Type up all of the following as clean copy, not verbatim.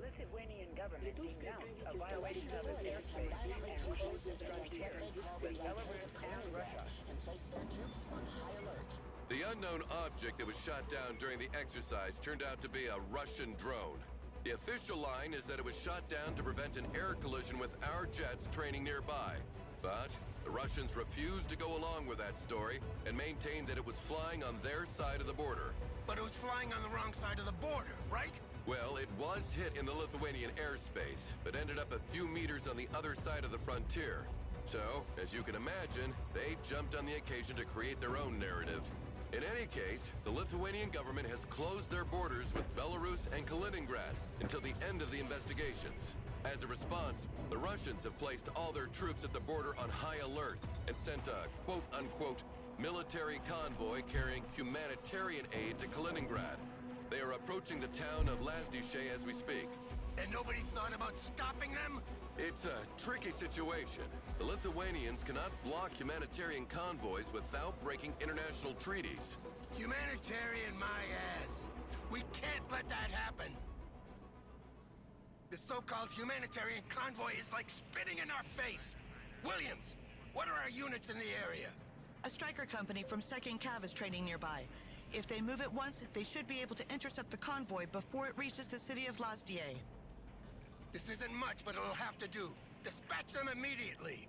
Lithuanian government denounced a violation of its airspace and closed its frontier with Belarus and Russia. The unknown object that was shot down during the exercise turned out to be a Russian drone. The official line is that it was shot down to prevent an air collision with our jets training nearby. But the Russians refused to go along with that story and maintained that it was flying on their side of the border. But it was flying on the wrong side of the border, right? Well, it was hit in the Lithuanian airspace, but ended up a few meters on the other side of the frontier. So, as you can imagine, they jumped on the occasion to create their own narrative. In any case, the Lithuanian government has closed their borders with Belarus and Kaliningrad until the end of the investigations. As a response, the Russians have placed all their troops at the border on high alert and sent a quote-unquote military convoy carrying humanitarian aid to Kaliningrad. They are approaching the town of Lazdiche as we speak. And nobody thought about stopping them? It's a tricky situation. The Lithuanians cannot block humanitarian convoys without breaking international treaties. Humanitarian, my ass. We can't let that happen. The so-called humanitarian convoy is like spitting in our face. Williams, what are our units in the area? A striker company from 2nd Cav is training nearby. If they move it once, they should be able to intercept the convoy before it reaches the city of Lazdiche. This isn't much, but it'll have to do. Dispatch them immediately.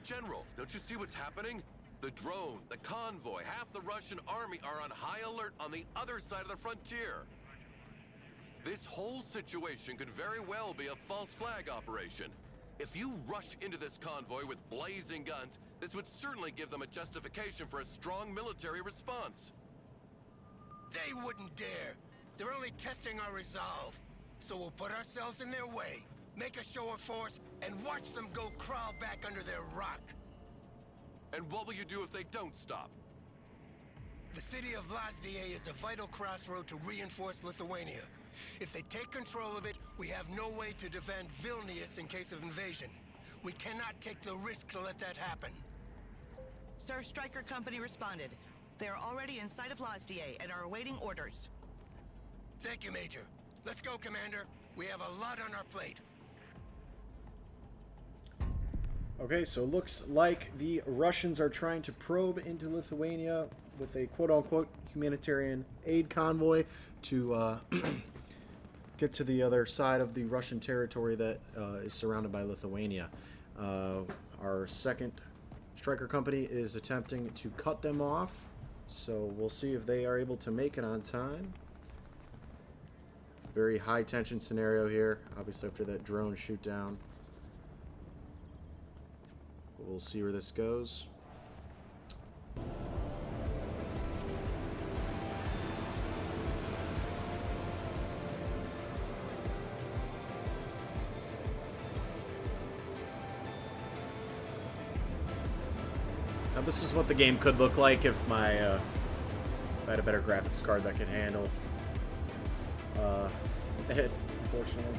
General, don't you see what's happening? The drone, the convoy, half the Russian army are on high alert on the other side of the frontier. This whole situation could very well be a false flag operation. If you rush into this convoy with blazing guns, this would certainly give them a justification for a strong military response. They wouldn't dare. They're only testing our resolve. So we'll put ourselves in their way, make a show of force, and watch them go crawl back under their rock. And what will you do if they don't stop? The city of Lazdiche is a vital crossroad to reinforce Lithuania. If they take control of it, we have no way to defend Vilnius in case of invasion. We cannot take the risk to let that happen. Sir, Striker Company responded. They are already in sight of Lazdiche and are awaiting orders. Thank you, Major. Let's go, Commander. We have a lot on our plate. Okay, so looks like the Russians are trying to probe into Lithuania with a quote-unquote humanitarian aid convoy to get to the other side of the Russian territory that is surrounded by Lithuania. Our second striker company is attempting to cut them off, so we'll see if they are able to make it on time. Very high tension scenario here, obviously after that drone shoot down. We'll see where this goes. Now this is what the game could look like if my if I had a better graphics card that could handle it, unfortunately.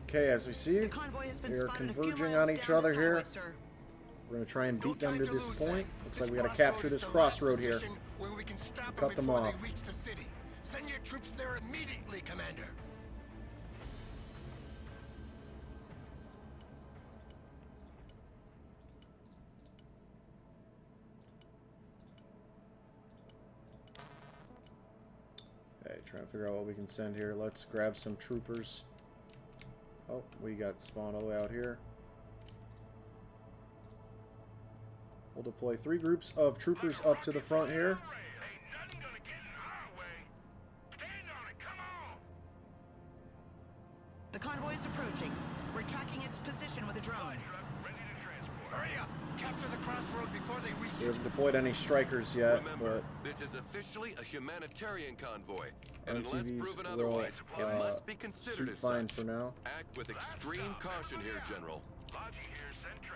Okay, as we see, they're converging on each other here. We're going to try and beat them to this point. Looks like we got to capture this crossroad here. Cut them off. Send your troops there immediately, Commander. Okay, trying to figure out what we can send here. Let's grab some troopers. Oh, we got spawned all the way out here. We'll deploy 3 groups of troopers up to the front here. The convoy is approaching. We're tracking its position with a drone. Hurry up! Capture the crossroad before they reach We haven't deployed any strikers yet, Remember, but this is officially a humanitarian convoy, and unless MTVs proven will otherwise, it must be considered suit as fine such. for now. Act with extreme caution here, General.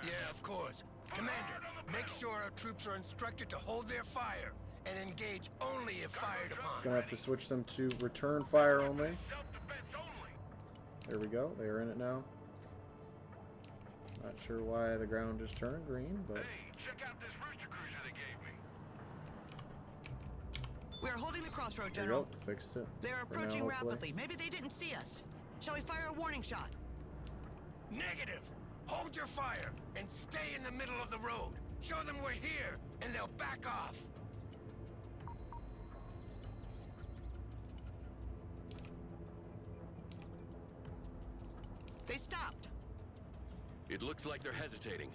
Yeah, of course. Commander, make sure our troops are instructed to hold their fire and engage only if fired upon. Gonna have to switch them to return fire only. Self-defense only. There we go. They are in it now. Not sure why the ground just turned green, but Hey, check out this rooster cruiser they gave me. We are holding the Crossroads, there you General. go. Fixed it. They are For now, approaching hopefully. rapidly. Maybe they didn't see us. Shall we fire a warning shot? Negative. Hold your fire and stay in the middle of the road. Show them we're here, and they'll back off. They stopped. It looks like they're hesitating.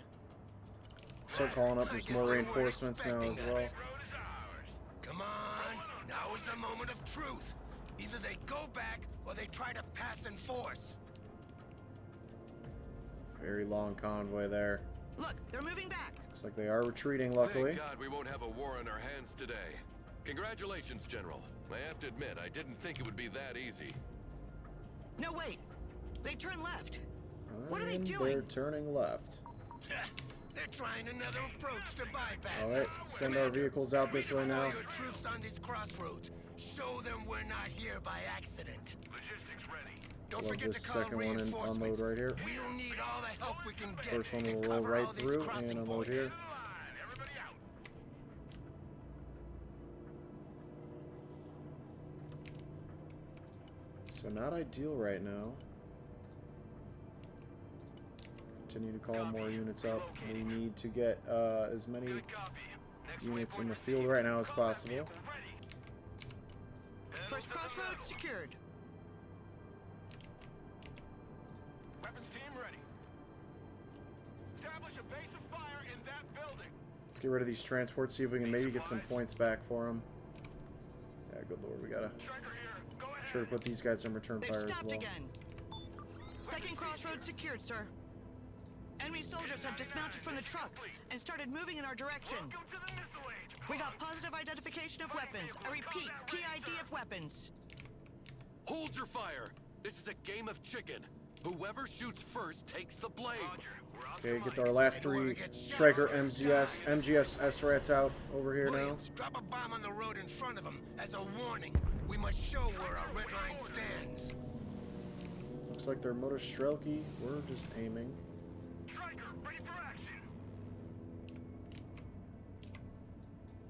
Start calling up I there's guess more they weren't reinforcements now as expecting well. us. Road is ours. Come on, now is the moment of truth. Either they go back or they try to pass in force. Very long convoy there. Look, they're moving back. Looks like they are retreating, luckily. Thank God we won't have a war on our hands today. Congratulations, General. I have to admit, I didn't think it would be that easy. No, wait. They turned left. What are they And doing? They're turning left. They're trying another approach to bypass Alright, us. send our vehicles out this way now. Your troops on these crossroads. Show them we're not here by accident. Logistics ready. Don't Love forget this to call second one and reinforcements. unload right here. We'll need all the help we can get. First one to will roll cover right all these through crossing and unload points. here. To the line. Everybody out. So not ideal right now. Continue to call more units up. We need to get as many Good copy. Next units in the waypoint field received. right now as Combat possible. vehicle ready. First Crossroads secured. Weapons team ready. Establish a base of fire in that building. Let's get rid of these transports, see if we can maybe get some points back for them. Yeah, good lord, we gotta Striker here. Go ahead. sure to put these guys in return They've fire as stopped well. again. Second Crossroads secured, sir. Enemy soldiers have dismounted from the trucks and started moving in our direction. Welcome to the missile age. We got positive identification of weapons. I repeat, PID of weapons. Hold your fire! This is a game of chicken. Whoever shoots first takes the blame. Roger. We're out Okay, to get mine. our last three Striker MGS S-Rats out over here now. Williams, drop a bomb on the road in front of them as a warning. We must show where our red line stands. Looks like they're motor Strelky. We're just aiming. Striker, ready for action.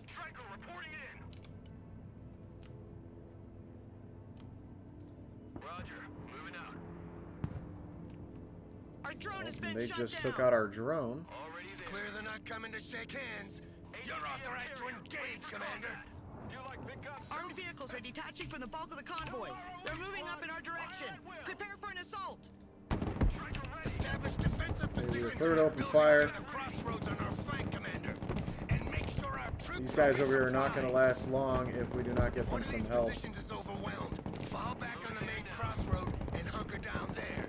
Striker reporting in. Roger, moving out. Our drone has And been they shut just down. took out our drone. Already there. Clear they're not coming to shake hands. You're authorized to engage, Commander. You like big guns? Armed vehicles are detaching from the bulk of the convoy. They're moving up in our direction. Prepare for an assault. Striker ready. Establish defensive Okay, we positions. are clear to in the open buildings fire. to the crossroads on our flank, Commander. And make sure our troops These guys are over here are not going to supplied. last long if we do not get One them of some these help. positions is overwhelmed. Fall back on the main crossroad and hunker down there.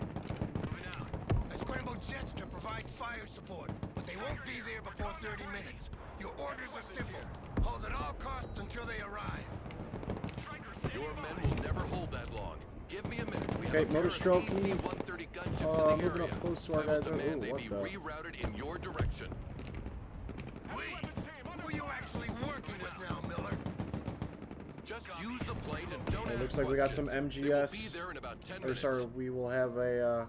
Moving out. I scrambled jets to provide fire support, but they won't be there before 30 minutes. Your orders are simple. Hold at all costs until they arrive. Your men will never hold that long. Give me a minute. We Okay, have a pair motor of Strelky. AC-130 gunships in the Moving area. up close to our I will guys. Oh, demand they what be the? rerouted in your direction. Who are you actually working with now, Miller? Just use the plane and don't It ask looks like we got some questions. They will be MGS. there in about 10 Or minutes. sorry, we will have a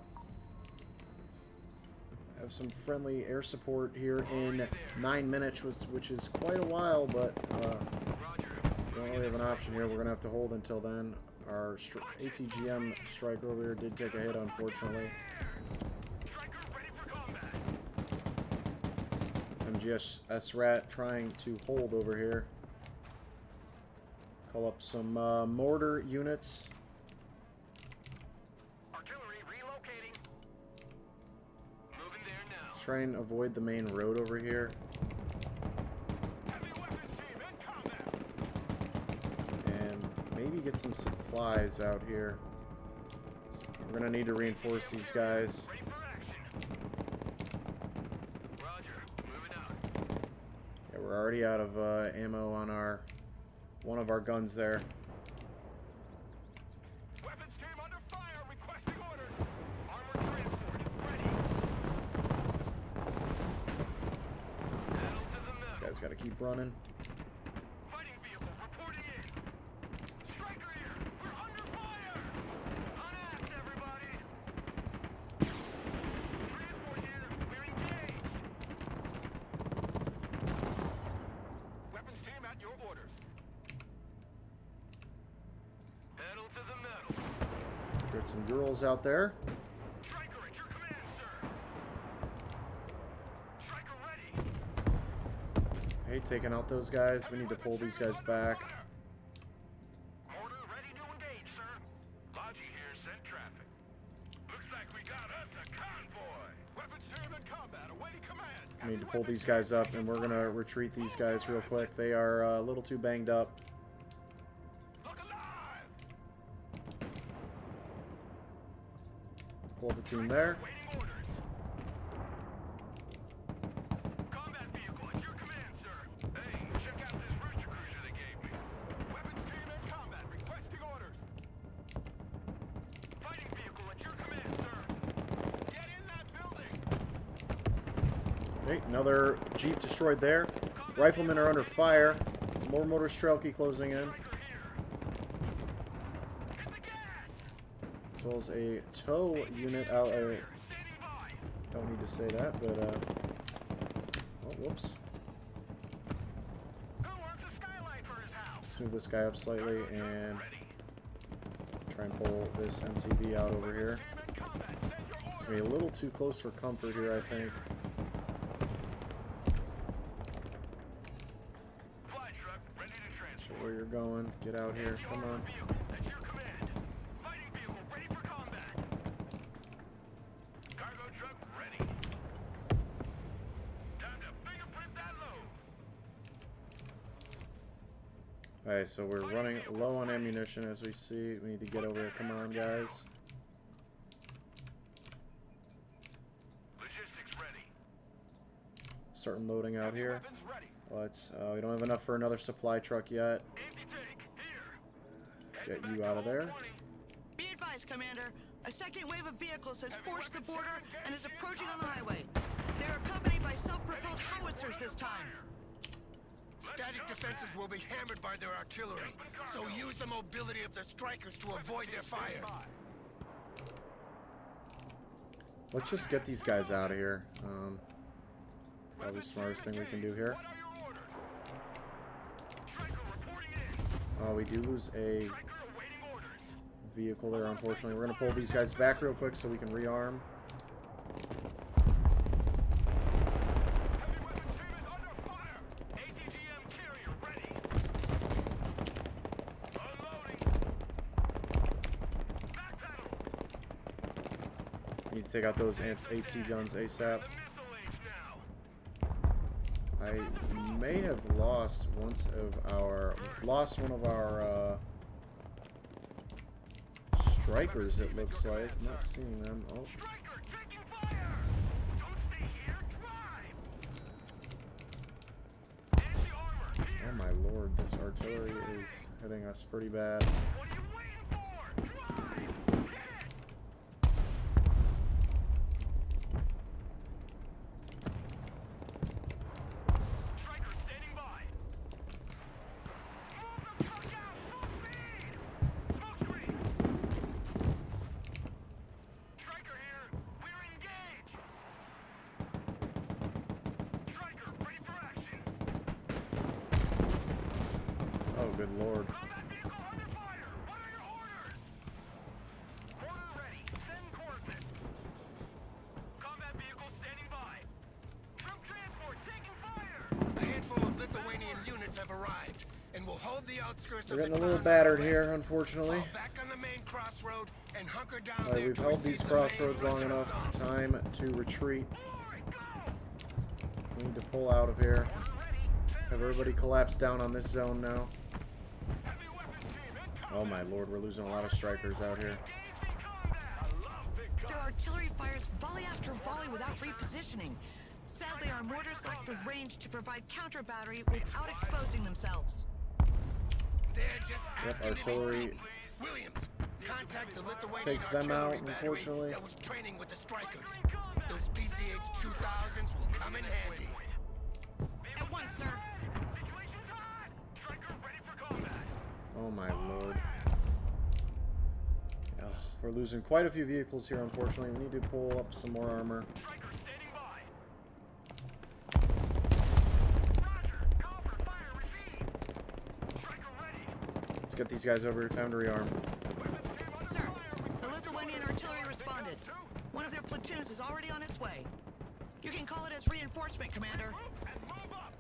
have some friendly air support here in 9 minutes, which is quite a while, but we don't really have an option here. We're gonna have to hold until then. Our ATGM Striker over here did take a hit, unfortunately. Striker ready for combat. MGS S-Rat trying to hold over here. Call up some mortar units. Artillery relocating. Moving there now. Let's try and avoid the main road over here. Heavy weapons team in combat. And maybe get some supplies out here. So we're gonna need to reinforce these guys. Ready for action. Roger, moving out. Yeah, we're already out of ammo on our one of our guns there. Weapons team under fire, requesting orders. Armored transport, ready. Pedal to the This metal. guy's got to keep running. Fighting Got some girls out there. Striker at your command, sir. Striker ready. Hey, taking out those guys. We need to pull these guys back. Mortar ready to engage, sir. Logi here sent traffic. Looks like we got us a convoy. Weapons team in combat, awaiting command. We need to pull these guys up, and we're going to retreat these guys real quick. They are a little too banged up. Look alive. Pull the team there. Waiting orders. Combat vehicle at your command, sir. Hey, check out this rooster cruiser they gave me. Weapons team in combat, requesting orders. Fighting vehicle at your command, sir. Get in that building. Okay, another Jeep destroyed there. Riflemen are under fire. More motor Strelky closing in. Striker here. Hit the gas. As well as a tow unit out. Standing by. Don't need to say that, but oh, whoops. Who wants a skylight for his house? Let's move this guy up slightly and Ready. try and pull this MTV out over here. Team in combat, send your It's orders. gonna be a little too close for comfort here, I think. Fly truck ready to Show transport. where you're going. Get out here. Come on. Vehicle at your command. Fighting vehicle ready for combat. Cargo truck ready. Time to fingerprint that load. Alright, so we're running low on ammunition as we see. We need to get over here. Come on, guys. Logistics ready. Starting loading out here. Weapons ready. Let's. We don't have enough for another supply truck yet. Anti-tank here. Get you out of there. Be advised, Commander. A second wave of vehicles has forced the border and is approaching on the highway. They're accompanied by self-propelled howitzers this time. Static defenses will be hammered by their artillery, so use the mobility of the strikers to avoid their fire. Let's just get these guys out of here. Probably the smartest thing we can do here. What are your orders? Striker reporting in. Oh, we do lose a Striker awaiting orders. vehicle there, unfortunately. We're going to pull these guys back real quick so we can rearm. Heavy weapons team is under fire. ATGM carrier ready. Unloading. Back pedal. Need to take out those AT guns ASAP. The missile age now. I may have lost one of our strikers, it looks like. I'm not seeing them. Oh, Striker taking fire. Don't stay here. Drive. Anti-armor here. oh my lord, this artillery is hitting us pretty bad. What are you waiting for? Drive. Hit it. Striker standing by. Move the truck out. Full speed. Smoke screen. Striker here. We're engaged. Striker ready for action. Oh, good lord. Combat vehicle under fire. What are your orders? Order ready. Send coordinates. Combat vehicle standing by. Troop transport taking fire. A handful of Lithuanian units have arrived, and will hold the outskirts We're of the getting a little town battered on the here, left. unfortunately. Fall back on the main crossroad and hunker down Alright, there we've to held these receive the main crossroads long Russian enough. assault. Time to retreat. Forward, go. We need to pull out of here. Order ready. Send Have everybody collapse down on this zone now. heavy weapons team in Oh combat. my lord, we're losing a lot of strikers out here. Engaged in combat. I love big guns. Their artillery fires volley after volley without repositioning. Sadly, our mortars lack the range to provide counter battery without exposing themselves. They're just Yep, asking to be artillery beaten. Williams, contact the Lithuanian takes them out, artillery battery unfortunately. that was training with the strikers. Striker in combat. Those PCH-2000s will come in handy. At once, sir. Situation's hot. Striker ready for combat. Oh my lord. Ugh, we're losing quite a few vehicles here, unfortunately. We need to pull up some more armor. Striker standing by. Roger. Call for fire received. Striker ready. Let's get these guys over here. Time to rearm. Weapons team under Sir, fire. the Lithuanian artillery responded. One of their platoons is already on its way. You can call it as reinforcement, Commander. And move up.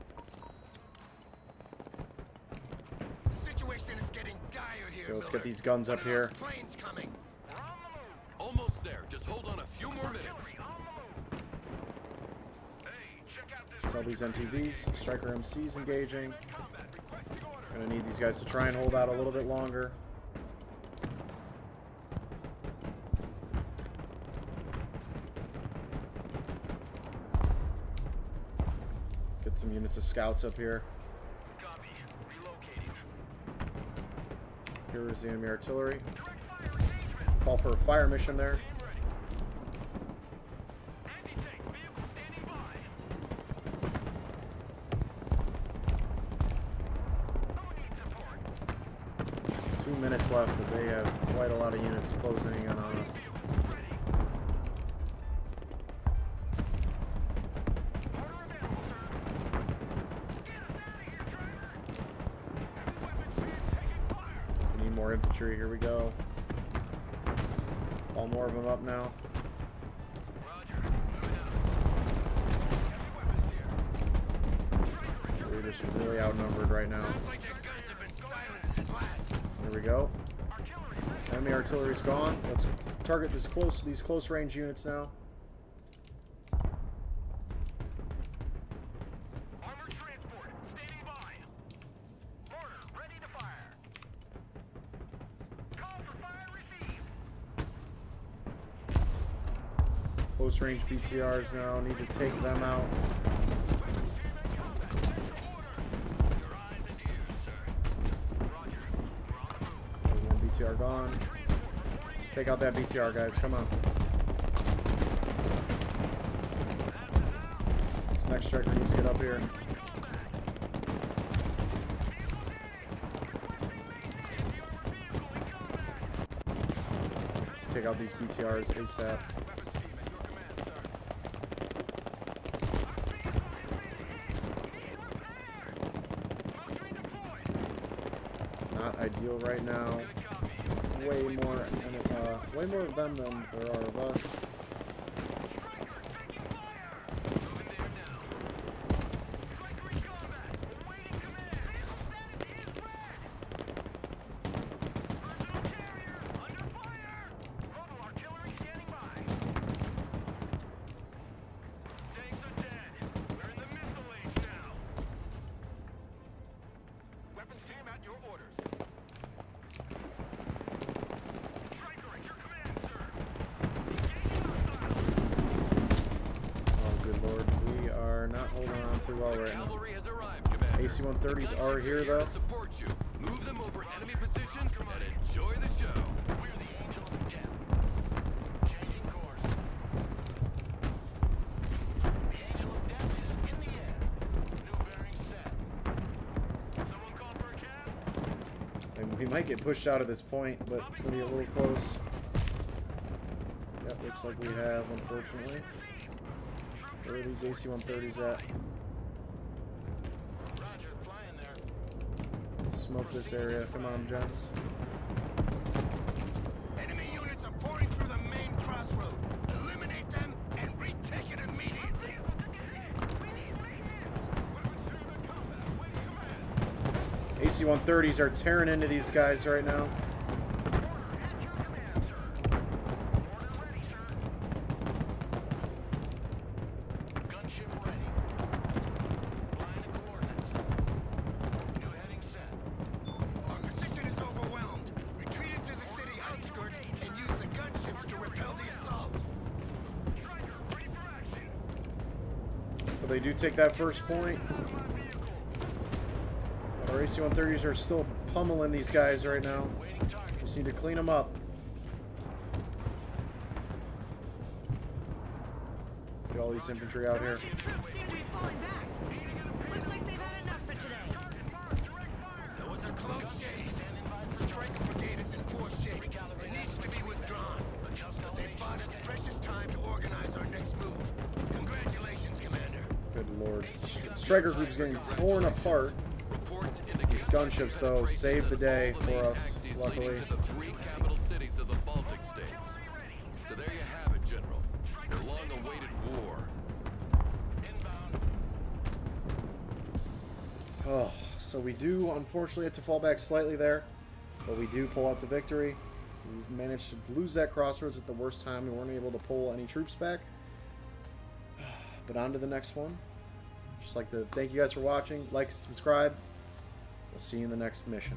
The situation is getting dire here, Okay, let's Miller. get these guns up One of here. those planes coming. We're on the move. Almost there. Just hold on a few more minutes. Artillery on the move. Hey, check out this. Sell these MTVs. Striker MCs engaging. Combat requesting order. Gonna need these guys to try and hold out a little bit longer. Get some units of scouts up here. Copy. Relocating. Here is the enemy artillery. Direct fire engagement. Call for a fire mission there. Team ready. Anti-tank vehicle standing by. Who needs support? 2 minutes left, but they have quite a lot of units closing in on us. Vehicle ready. Order available, sir. Get us out of here, driver. Heavy weapons team taking fire. We need more infantry. Here we go. All more of them up now. Roger. Moving out. Heavy weapons here. Striker, it's your We're just really outnumbered right now. Sounds like their guns have been silenced at last. Here we go. artillery ready. Enemy artillery's gone. Let's target these close range units now. Armored transport standing by. Mortar ready to fire. Call for fire received. Close range BTRs now. Need to take them out. Weapons team in combat. Special orders. Your eyes and ears, sir. Roger. We're on the move. One BTR gone. Transport reporting in. Take out that BTR, guys. Come on. That's us out. This next striker needs to get up here. In combat. Vehicle damaged. Requesting maintenance. Anti-armor vehicle in combat. Take out these BTRs ASAP. Weapons team at your command, sir. Not ideal right now. Way more of them than there are of us. Weapons team at your orders. Striker at your command, sir. Engaging hostiles. Oh, good lord. We are not holding on too well The right now. cavalry has arrived, Commander. AC-130s The are gunships here, though. to support you. Move them over enemy positions and enjoy the show. We're the Angel of Death. Changing course. The Angel of Death is in the air. New bearing set. Someone call for a cab? And we might get pushed out of this point, but it's going to be a little close. Yep, looks like we have, unfortunately. Where are these AC-130s at? Roger, flying there. Smoke this area. Come on, gents. Enemy units are pouring through the main crossroad. Eliminate them and retake it immediately. AC-130s are tearing into these guys right now. Gunship ready. Line of coordinates. New heading set. Our position is overwhelmed. Retreat into the city outskirts and use the gunships to repel the assault. Striker ready for action. So they do take that first point. But our AC-130s are still pummeling these guys right now. Waiting target. Just need to clean them up. Let's get all these infantry out The here. Russian troops seem to be falling back. Looks like they've had enough for today. Target marked. Direct fire. There was a close shave. The striker brigade is in poor shape. It needs to be withdrawn. But they bought us precious time to organize our next move. Congratulations, Commander. Good lord. Striker group's getting torn apart. Reports indicate These gunships, though, penetration saved the of day all the for main us, axes luckily. leading to the 3 capital cities of the Baltic states. Oh, so we do unfortunately have to fall back slightly there, but we do pull out the victory. We managed to lose that Crossroads at the worst time. We weren't able to pull any troops back. But on to the next one. Just like to thank you guys for watching. Like, subscribe. We'll see you in the next mission.